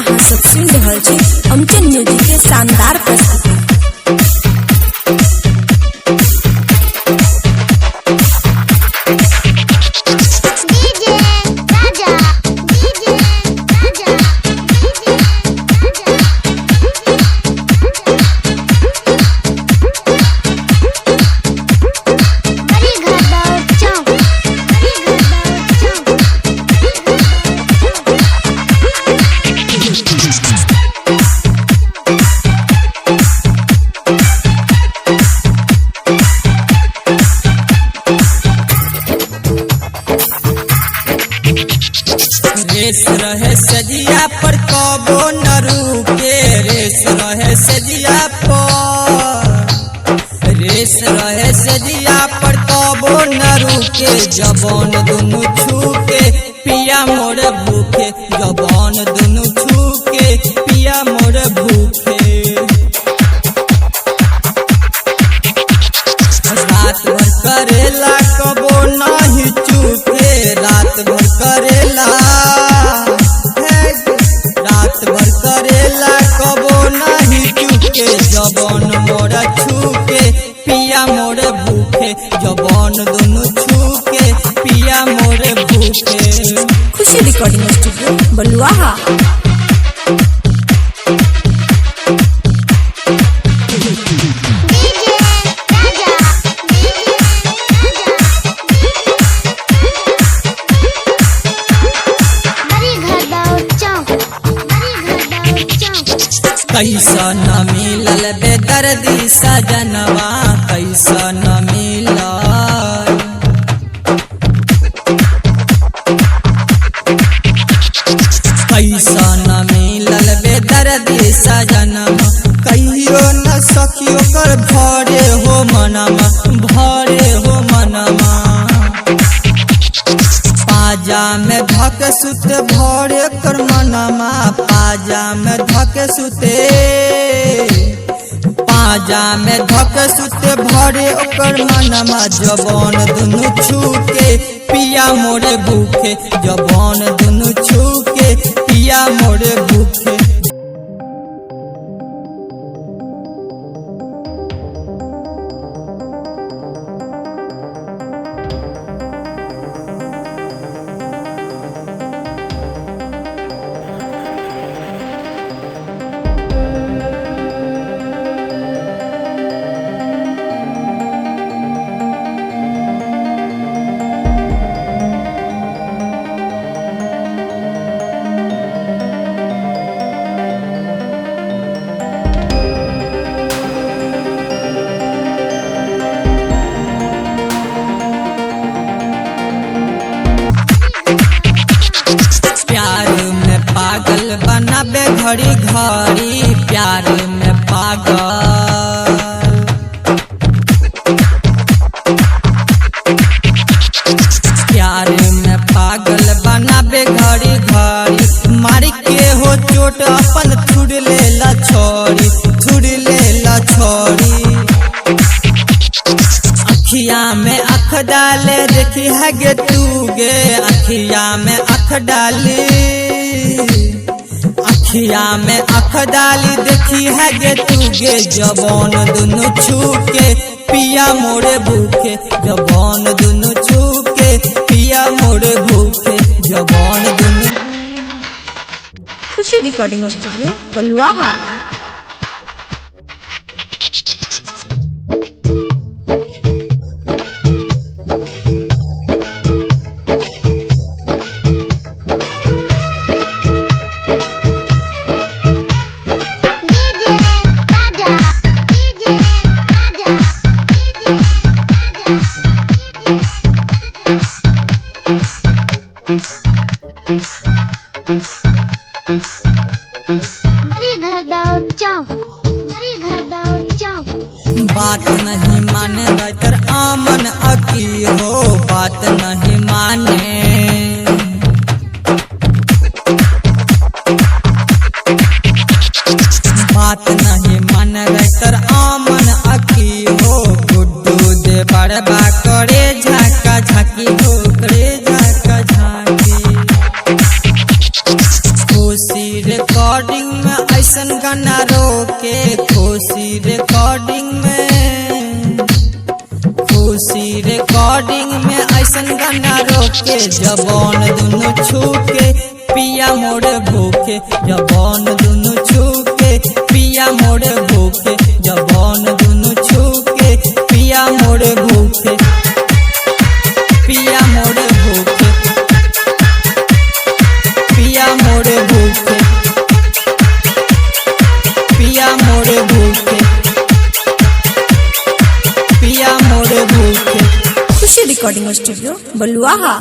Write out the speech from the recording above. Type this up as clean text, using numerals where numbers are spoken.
अहाँ सब सुन रहल छी अमचन म्यूजिक के शानदार प्रस्तुति। रेस रहे सजिया पर कबो न रुके, रेस रहे सजिया पर, रेस रहे सजिया पर कबो न रुके। जबान दुनु छूके पिया मोर भूखे, जबान दुनु छूके पिया मोर भूखे। रात भर करेला कबो नहीं चूके, रात भर करेला, रात भर करेला कबो नहीं चूके। जबान मोर छूके पिया मोर भूखे, जबान दुनु छूके पिया मोर भूखे। खुशी रिकॉर्डिंग स्टूडियो बलुआहा। कैसा न मिलल बेदर्दी सजनवा, कैसा न मिलल, कैसा न मिलल बेदर्दी सजनवा। कहियो न सखियो कर भरे हो मनमा, भरे हो मनमा। पाजा में धक सुते भरे कर मनमा, पाजा में धक सुते, पाजा में धक सुते भरे ओकर मनमा। जबान दुनु छूके पिया मोरे भूखे, जबान दुनु छूके पिया मोरे भूखे। पागल बनाबे घड़ी घड़ी, प्यार में पागल, प्यार में पागल बनाबे घड़ी घड़ी। मार के हो चोट अपन छुड़ ले ला छोड़ी, छुड़ ले ला छोड़ी। अखिया में अख डाले देखी है गे तू गे, अखिया में अख डाली, अखिया में अख डाली देखी है गे तू गे। जबान दुनु छूके पिया मोरे भूखे, जबान दुनु छूके पिया मोरे भूखे, जबान दुनु। खुशी रिकॉर्डिंग स्टूडियो बलुआहा। बात नहीं माने राइटर आमन अकी हो, बात नहीं माने, बात नहीं माने राइटर आमन अकी हो। गुड्डू दे बड़बा करे झाका झाकी हो, करे झाका झाकी। खुशी रे कर रिकॉर्डिंग में ऐसन गाना रोके, खुशी रिकॉर्डिंग में, खुशी रिकॉर्डिंग में ऐसन गाना रोके, जबान दुनु छूके पिया मोड़े भूखे, जबान दुनु छूके पिया मोड़े भूखे, जबान दुनु छूके पिया मोड़े भूखे, पिया मोड़े भूखे, पिया मोड़े भूखे, पिया मोड़े भूखे, पिया मोड़े भूखे। खुशी रिकॉर्डिंग स्टूडियो बलुआहा।